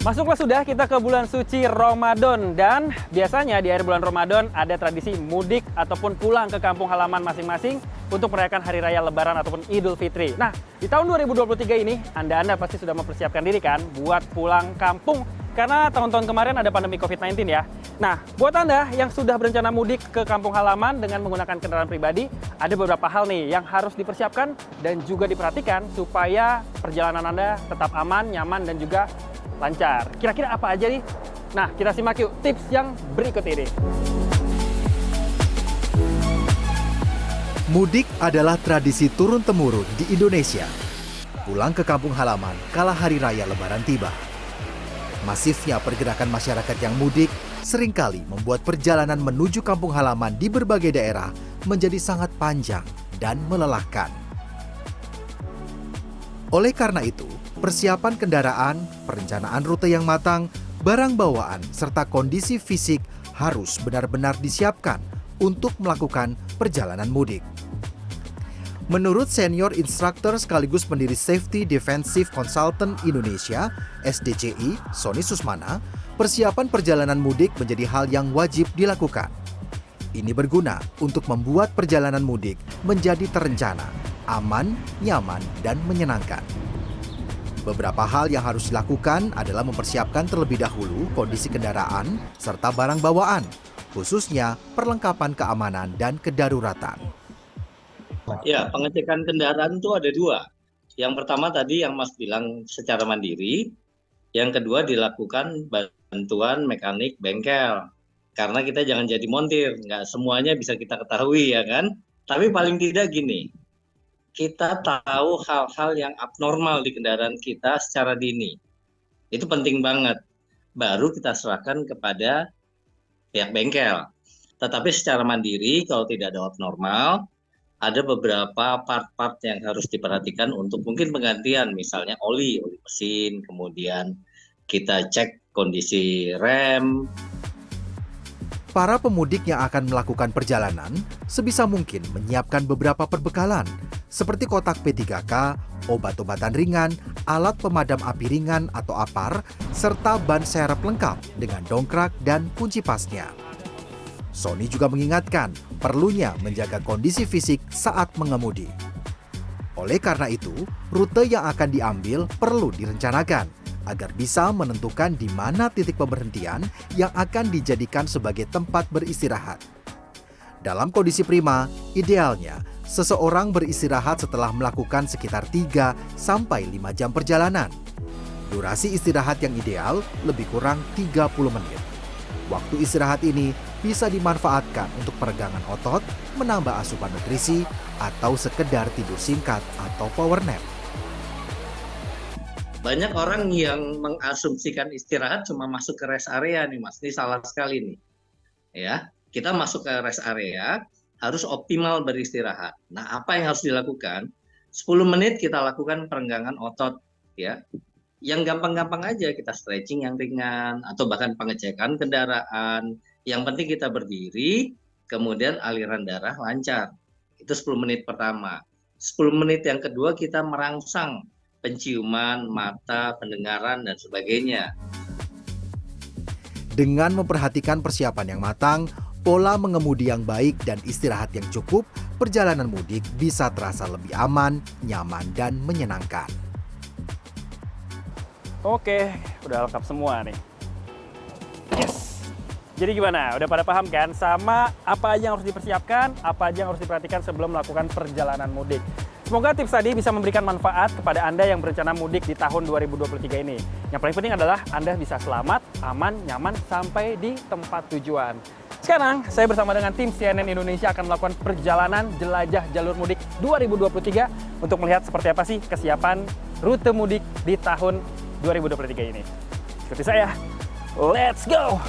Masuklah sudah kita ke bulan suci Ramadan, dan biasanya di akhir bulan Ramadan ada tradisi mudik ataupun pulang ke kampung halaman masing-masing untuk merayakan Hari Raya Lebaran ataupun Idul Fitri. Nah, di tahun 2023 ini Anda pasti sudah mempersiapkan diri kan buat pulang kampung karena tahun-tahun kemarin ada pandemi COVID-19 ya. Nah, buat Anda yang sudah berencana mudik ke kampung halaman dengan menggunakan kendaraan pribadi, ada beberapa hal nih yang harus dipersiapkan dan juga diperhatikan supaya perjalanan Anda tetap aman, nyaman, dan juga lancar. Kira-kira apa aja nih? Nah, kita simak yuk tips yang berikut ini. Mudik adalah tradisi turun-temurun di Indonesia. Pulang ke kampung halaman kala Hari Raya Lebaran tiba. Masifnya pergerakan masyarakat yang mudik seringkali membuat perjalanan menuju kampung halaman di berbagai daerah menjadi sangat panjang dan melelahkan. Oleh karena itu, persiapan kendaraan, perencanaan rute yang matang, barang bawaan, serta kondisi fisik harus benar-benar disiapkan untuk melakukan perjalanan mudik. Menurut senior instruktur sekaligus pendiri Safety Defensive Consultant Indonesia, SDCI, Sony Susmana, persiapan perjalanan mudik menjadi hal yang wajib dilakukan. Ini berguna untuk membuat perjalanan mudik menjadi terencana, aman, nyaman, dan menyenangkan. Beberapa hal yang harus dilakukan adalah mempersiapkan terlebih dahulu kondisi kendaraan serta barang bawaan, khususnya perlengkapan keamanan dan kedaruratan. Ya, pengecekan kendaraan itu ada dua. Yang pertama tadi yang Mas bilang secara mandiri, yang kedua dilakukan bantuan mekanik bengkel. Karena kita jangan jadi montir, nggak semuanya bisa kita ketahui ya kan. Tapi paling tidak gini, kita tahu hal-hal yang abnormal di kendaraan kita secara dini. Itu penting banget. Baru kita serahkan kepada pihak bengkel. Tetapi secara mandiri kalau tidak ada abnormal, ada beberapa part-part yang harus diperhatikan untuk mungkin penggantian, misalnya oli mesin, kemudian kita cek kondisi rem. Para pemudik yang akan melakukan perjalanan sebisa mungkin menyiapkan beberapa perbekalan seperti kotak P3K, obat-obatan ringan, alat pemadam api ringan atau APAR, serta ban serep lengkap dengan dongkrak dan kunci pasnya. Sony juga mengingatkan perlunya menjaga kondisi fisik saat mengemudi. Oleh karena itu, rute yang akan diambil perlu direncanakan agar bisa menentukan di mana titik pemberhentian yang akan dijadikan sebagai tempat beristirahat. Dalam kondisi prima, idealnya seseorang beristirahat setelah melakukan sekitar 3 sampai 5 jam perjalanan. Durasi istirahat yang ideal lebih kurang 30 menit. Waktu istirahat ini bisa dimanfaatkan untuk peregangan otot, menambah asupan nutrisi, atau sekedar tidur singkat atau power nap. Banyak orang yang mengasumsikan istirahat cuma masuk ke rest area nih Mas, ini salah sekali nih. Ya, kita masuk ke rest area harus optimal beristirahat. Nah, apa yang harus dilakukan? 10 menit kita lakukan perenggangan otot ya. Yang gampang-gampang aja, kita stretching yang ringan atau bahkan pengecekan kendaraan. Yang penting kita berdiri, kemudian aliran darah lancar. Itu 10 menit pertama. 10 menit yang kedua kita merangsang penciuman, mata, pendengaran, dan sebagainya. Dengan memperhatikan persiapan yang matang, pola mengemudi yang baik, dan istirahat yang cukup, perjalanan mudik bisa terasa lebih aman, nyaman, dan menyenangkan. Oke, udah lengkap semua nih. Yes! Jadi gimana? Udah pada paham kan sama apa aja yang harus dipersiapkan, apa aja yang harus diperhatikan sebelum melakukan perjalanan mudik? Semoga tips tadi bisa memberikan manfaat kepada Anda yang berencana mudik di tahun 2023 ini. Yang paling penting adalah Anda bisa selamat, aman, nyaman sampai di tempat tujuan. Sekarang, saya bersama dengan tim CNN Indonesia akan melakukan perjalanan jelajah jalur mudik 2023 untuk melihat seperti apa sih kesiapan rute mudik di tahun 2023 ini. Ikuti saya, let's go!